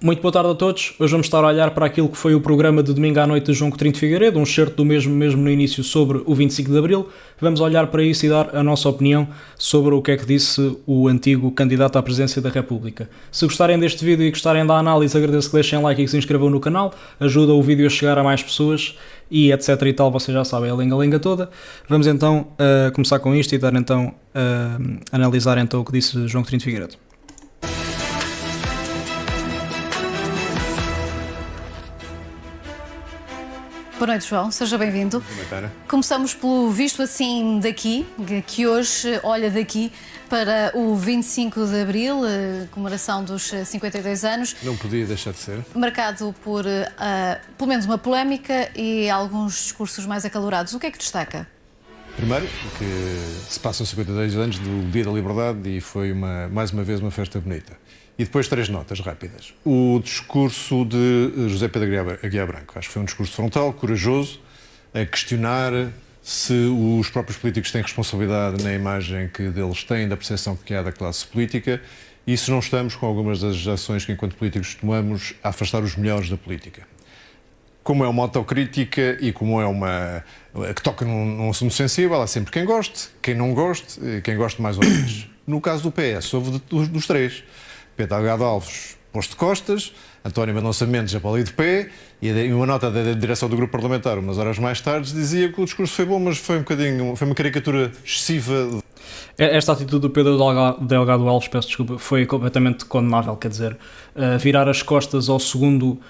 Muito boa tarde a todos. Hoje vamos estar a olhar para aquilo que foi o programa de domingo à noite de João Coutinho de Figueiredo, um excerto do mesmo no início sobre o 25 de Abril. Vamos olhar para isso e dar a nossa opinião sobre o que é que disse o antigo candidato à presidência da República. Se gostarem deste vídeo e gostarem da análise, agradeço que deixem like e que se inscrevam no canal. Ajuda o vídeo a chegar a mais pessoas e etc e tal, vocês já sabem a lenga-lenga toda. Vamos então começar com isto e dar então analisar então o que disse João Coutinho de Figueiredo. Boa noite, João. Seja bem-vindo. Começamos pelo visto assim daqui, que hoje olha daqui para o 25 de Abril, comemoração dos 52 anos. Não podia deixar de ser. Marcado por, pelo menos, uma polémica e alguns discursos mais acalorados. O que é que destaca? Primeiro, que se passam 52 anos do Dia da Liberdade e foi, mais uma vez, uma festa bonita. E depois 3 notas rápidas. O discurso de José Pedro Aguiar Branco. Acho que foi um discurso frontal, corajoso, a questionar se os próprios políticos têm responsabilidade na imagem que deles têm, da percepção que há da classe política, e se não estamos, com algumas das ações que enquanto políticos tomamos, a afastar os melhores da política. Como é uma autocrítica e como é uma que toca num assunto sensível, há sempre quem goste, quem não goste, quem goste mais ou menos. No caso do PS, houve dos três. Pedro Delgado Alves posto de costas, António Mendonça Mendes já para ali de pé, e uma nota da direção do grupo parlamentar, umas horas mais tarde, dizia que o discurso foi bom, mas foi uma caricatura excessiva. Esta atitude do Pedro Delgado Alves, peço desculpa, foi completamente condenável, quer dizer, virar as costas ao segundo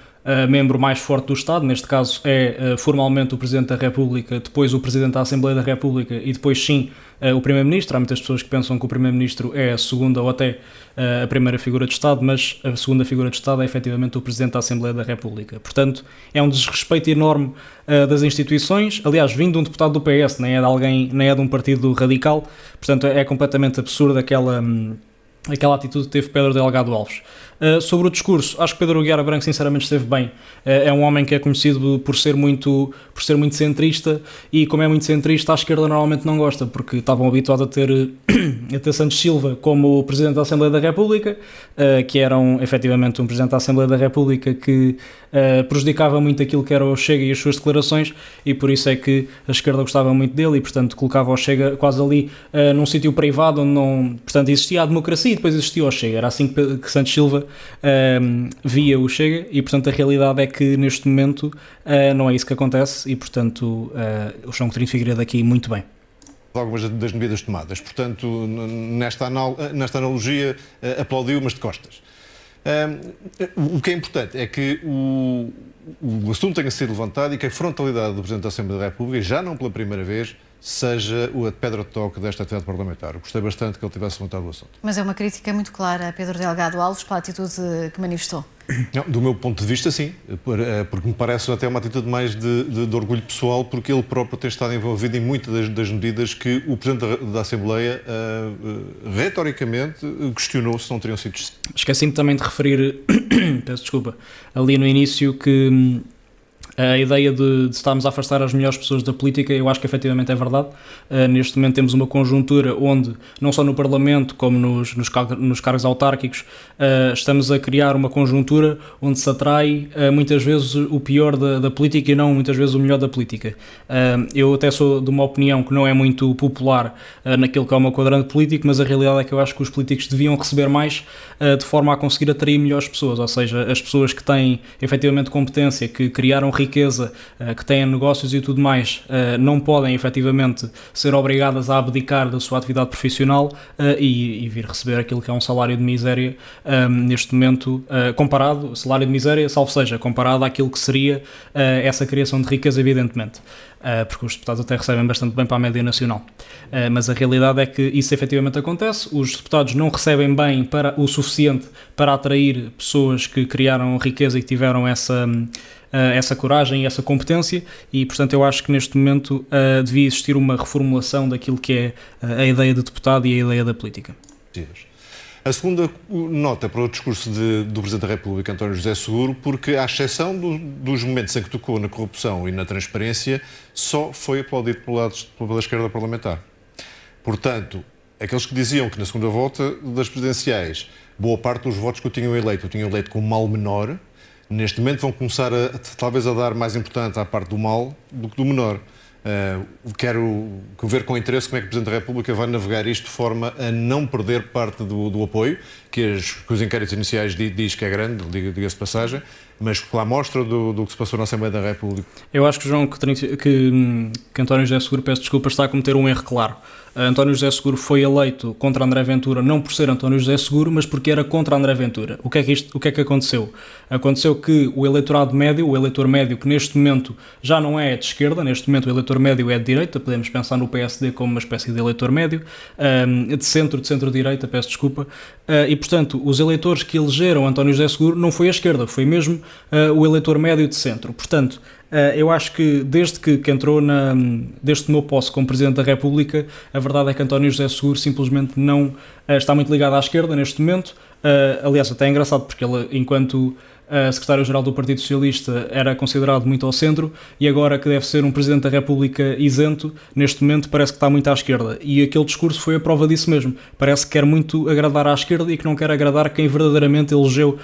membro mais forte do Estado, neste caso é formalmente o Presidente da República, depois o Presidente da Assembleia da República e depois sim o Primeiro-Ministro. Há muitas pessoas que pensam que o Primeiro-Ministro é a segunda ou até a primeira figura de Estado, mas a segunda figura de Estado é efetivamente o Presidente da Assembleia da República. Portanto, é um desrespeito enorme das instituições, aliás, vindo de um deputado do PS, nem é de um partido radical, portanto é completamente absurda aquela atitude que teve Pedro Delgado Alves. Sobre o discurso, acho que Pedro Aguiar Branco sinceramente esteve bem. É um homem que é conhecido por ser muito centrista, e como é muito centrista, a esquerda normalmente não gosta, porque estavam habituados a ter Santos Silva como Presidente da Assembleia da República, que era efetivamente um Presidente da Assembleia da República que prejudicava muito aquilo que era o Chega e as suas declarações, e por isso é que a esquerda gostava muito dele e, portanto, colocava o Chega quase ali num sítio privado onde não, portanto, existia a democracia e depois existia o Chega. Era assim que Santos Silva via o Chega, e portanto a realidade é que neste momento não é isso que acontece, e portanto o João Coutinho de Figueiredo aqui muito bem. Algumas das medidas tomadas, portanto nesta analogia aplaudiu, mas de costas. O que é importante é que o assunto tenha sido levantado e que a frontalidade do Presidente da Assembleia da República, já não pela primeira vez, seja a pedra de toque desta atividade parlamentar. Eu gostei bastante que ele tivesse levantado o assunto. Mas é uma crítica muito clara a Pedro Delgado Alves pela atitude que manifestou. Não, do meu ponto de vista, sim, porque me parece até uma atitude mais de orgulho pessoal, porque ele próprio tem estado envolvido em muitas das medidas que o Presidente da Assembleia, retoricamente, questionou se não teriam sido. Esqueci-me também de referir, peço desculpa, ali no início que a ideia de estarmos a afastar as melhores pessoas da política, eu acho que efetivamente é verdade. Neste momento temos uma conjuntura onde, não só no Parlamento como nos cargos autárquicos, estamos a criar uma conjuntura onde se atrai muitas vezes o pior da política e não muitas vezes o melhor da política. Eu até sou de uma opinião que não é muito popular naquilo que é o meu quadrante político, mas a realidade é que eu acho que os políticos deviam receber mais de forma a conseguir atrair melhores pessoas, ou seja, as pessoas que têm efetivamente competência, que criaram riqueza, que têm negócios e tudo mais, não podem efetivamente ser obrigadas a abdicar da sua atividade profissional e vir receber aquilo que é um salário de miséria neste momento, comparado, salário de miséria, salvo seja, comparado àquilo que seria essa criação de riqueza, evidentemente. Porque os deputados até recebem bastante bem para a média nacional. Mas a realidade é que isso efetivamente acontece, os deputados não recebem bem o suficiente para atrair pessoas que criaram riqueza e que tiveram essa coragem e essa competência, e portanto eu acho que neste momento devia existir uma reformulação daquilo que é a ideia de deputado e a ideia da política. A segunda nota para o discurso do Presidente da República, António José Seguro, porque, à exceção dos momentos em que tocou na corrupção e na transparência, só foi aplaudido pela esquerda parlamentar. Portanto, aqueles que diziam que na segunda volta das presidenciais, boa parte dos votos que eu tinha eleito com um mal menor, neste momento vão começar talvez a dar mais importância à parte do mal do que do menor. Quero ver com interesse como é que o Presidente da República vai navegar isto de forma a não perder parte do apoio, que os inquéritos iniciais diz que é grande, diga-se de passagem, mas que lá mostra do que se passou na Assembleia da República. Eu acho que, João, que António José Seguro, peço desculpa, está a cometer um erro claro. António José Seguro foi eleito contra André Ventura não por ser António José Seguro, mas porque era contra André Ventura. O que é que aconteceu? Aconteceu que o eleitorado médio, o eleitor médio, que neste momento já não é de esquerda, neste momento o eleitor médio é de direita, podemos pensar no PSD como uma espécie de eleitor médio, de centro-direita, peço desculpa, e portanto os eleitores que elegeram António José Seguro não foi a esquerda, foi mesmo o eleitor médio de centro. Portanto, eu acho que desde que entrou desde que tomou posse como Presidente da República, a verdade é que António José Seguro simplesmente não está muito ligado à esquerda neste momento. Aliás, até é engraçado porque ele, enquanto secretário-geral do Partido Socialista, era considerado muito ao centro, e agora que deve ser um Presidente da República isento, neste momento parece que está muito à esquerda, e aquele discurso foi a prova disso mesmo. Parece que quer muito agradar à esquerda e que não quer agradar quem verdadeiramente elegeu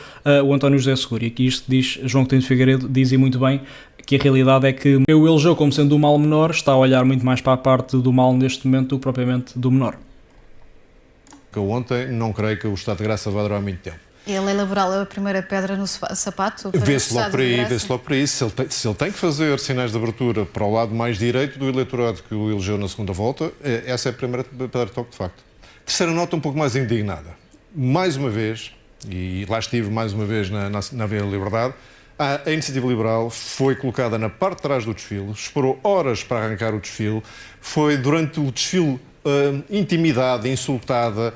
o António José Seguro. E aqui isto diz, João Coutinho de Figueiredo diz muito bem, que a realidade é que o elegeu como sendo o mal menor, está a olhar muito mais para a parte do mal neste momento do que propriamente do menor. Que ontem não creio que o Estado de Graça vá durar muito tempo. E a lei laboral é a primeira pedra no sapato? Vê-se logo por aí, se ele tem que fazer sinais de abertura para o lado mais direito do eleitorado que o elegeu na segunda volta, essa é a primeira pedra de toque de facto. Terceira nota um pouco mais indignada. Mais uma vez, e lá estive mais uma vez na Avenida Liberdade, a Iniciativa Liberal foi colocada na parte de trás do desfile, esperou horas para arrancar o desfile, foi durante o desfile intimidada, insultada.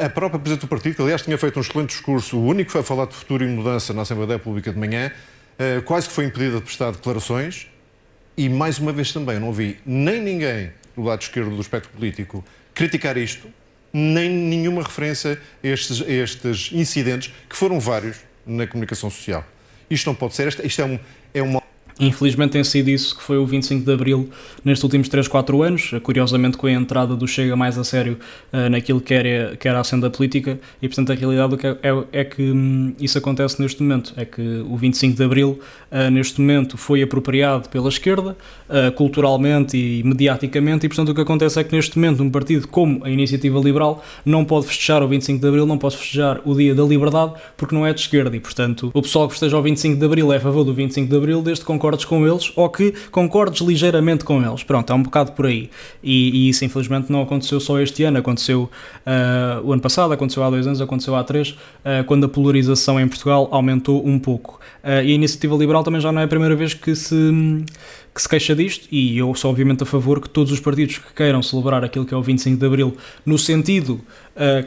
A própria Presidente do Partido, que aliás tinha feito um excelente discurso, o único que foi a falar de futuro e mudança na Assembleia da República de manhã, quase que foi impedida de prestar declarações, e mais uma vez também não vi nem ninguém do lado esquerdo do espectro político criticar isto, nem nenhuma referência a estes incidentes, que foram vários na comunicação social. Isto não pode ser, isto é uma... Infelizmente tem sido isso que foi o 25 de Abril nestes últimos 3-4 anos, curiosamente com a entrada do Chega mais a sério naquilo que era a senda política, e portanto a realidade é que isso acontece neste momento, é que o 25 de Abril neste momento foi apropriado pela esquerda, culturalmente e mediaticamente, e portanto o que acontece é que neste momento um partido como a Iniciativa Liberal não pode festejar o 25 de Abril, não pode festejar o Dia da Liberdade, porque não é de esquerda, e portanto o pessoal que festeja o 25 de Abril é a favor do 25 de Abril desde que concordes com eles ou que concordes ligeiramente com eles. Pronto, é um bocado por aí. E isso infelizmente não aconteceu só este ano, aconteceu o ano passado, aconteceu há 2 anos, aconteceu há 3, quando a polarização em Portugal aumentou um pouco. E a Iniciativa Liberal também já não é a primeira vez que se queixa disto, e eu sou obviamente a favor que todos os partidos que queiram celebrar aquilo que é o 25 de Abril, no sentido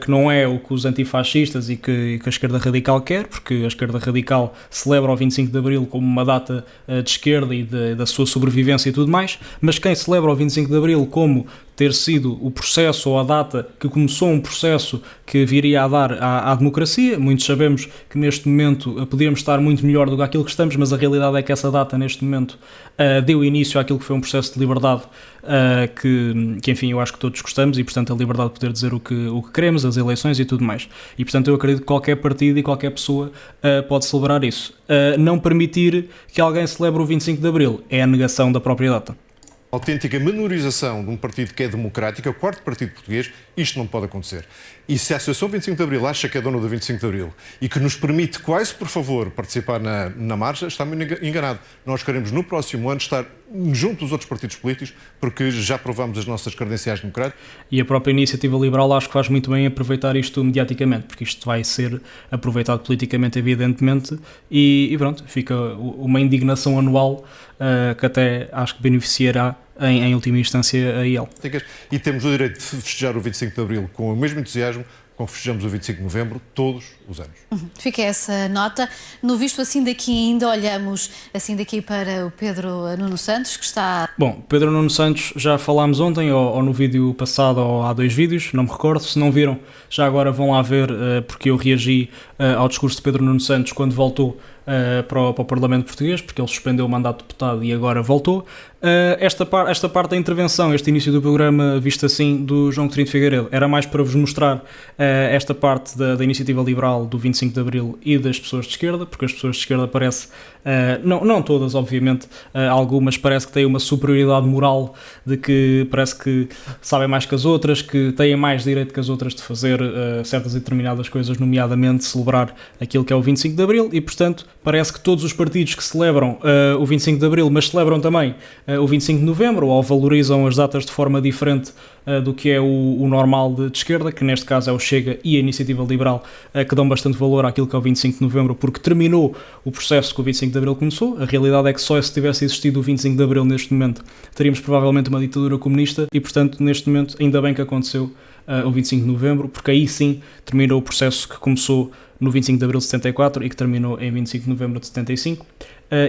que não é o que os antifascistas e que a esquerda radical quer, porque a esquerda radical celebra o 25 de Abril como uma data de esquerda e da sua sobrevivência e tudo mais, mas quem celebra o 25 de Abril como ter sido o processo ou a data que começou um processo que viria a dar à democracia, muitos sabemos que neste momento podíamos estar muito melhor do que aquilo que estamos, mas a realidade é que essa data neste momento deu início àquilo que foi um processo de liberdade que enfim, eu acho que todos gostamos, e portanto a liberdade de poder dizer o que queremos, as eleições e tudo mais, e portanto eu acredito que qualquer partido e qualquer pessoa pode celebrar isso. Não permitir que alguém celebre o 25 de Abril é a negação da própria data. Autêntica menorização de um partido que é democrático, é o quarto partido português, isto não pode acontecer. E se a Associação 25 de Abril acha que é dona do 25 de Abril e que nos permite quase por favor participar na marcha, está muito enganado. Nós queremos no próximo ano estar junto dos outros partidos políticos, porque já provamos as nossas credenciais democráticas. E a própria Iniciativa Liberal acho que faz muito bem aproveitar isto mediaticamente, porque isto vai ser aproveitado politicamente, evidentemente, e pronto, fica uma indignação anual que até acho que beneficiará em última instância a ele. E temos o direito de festejar o 25 de Abril com o mesmo entusiasmo com que festejamos o 25 de Novembro todos os anos. Fica essa nota. No visto assim daqui ainda olhamos assim daqui para o Pedro Nuno Santos, que está... Bom, Pedro Nuno Santos já falámos ontem, ou no vídeo passado, ou há 2 vídeos, não me recordo, se não viram, já agora vão lá ver, porque eu reagi ao discurso de Pedro Nuno Santos quando voltou para o Parlamento Português, porque ele suspendeu o mandato de deputado e agora voltou. Esta parte da intervenção, este início do programa, visto assim, do João Coutinho de Figueiredo, era mais para vos mostrar esta parte da iniciativa liberal do 25 de Abril e das pessoas de esquerda, porque as pessoas de esquerda parece, não todas obviamente, algumas parece que têm uma superioridade moral, de que parece que sabem mais que as outras, que têm mais direito que as outras de fazer certas e determinadas coisas, nomeadamente celebrar aquilo que é o 25 de Abril, e portanto parece que todos os partidos que celebram o 25 de Abril, mas celebram também o 25 de Novembro, ou valorizam as datas de forma diferente do que é o normal de esquerda, que neste caso é o Chega e a Iniciativa Liberal, que dão bastante valor àquilo que é o 25 de Novembro, porque terminou o processo que o 25 de Abril começou. A realidade é que só se tivesse existido o 25 de Abril neste momento, teríamos provavelmente uma ditadura comunista, e portanto neste momento ainda bem que aconteceu o 25 de Novembro, porque aí sim terminou o processo que começou no 25 de Abril de 74 e que terminou em 25 de Novembro de 75,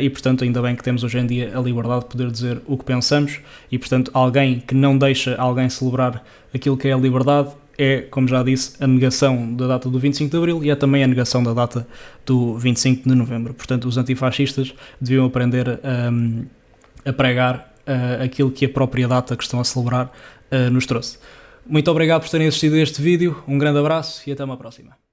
e portanto ainda bem que temos hoje em dia a liberdade de poder dizer o que pensamos, e portanto alguém que não deixa alguém celebrar aquilo que é a liberdade é, como já disse, a negação da data do 25 de Abril e é também a negação da data do 25 de Novembro. Portanto, os antifascistas deviam aprender a pregar aquilo que a própria data que estão a celebrar nos trouxe. Muito obrigado por terem assistido a este vídeo, um grande abraço e até uma próxima.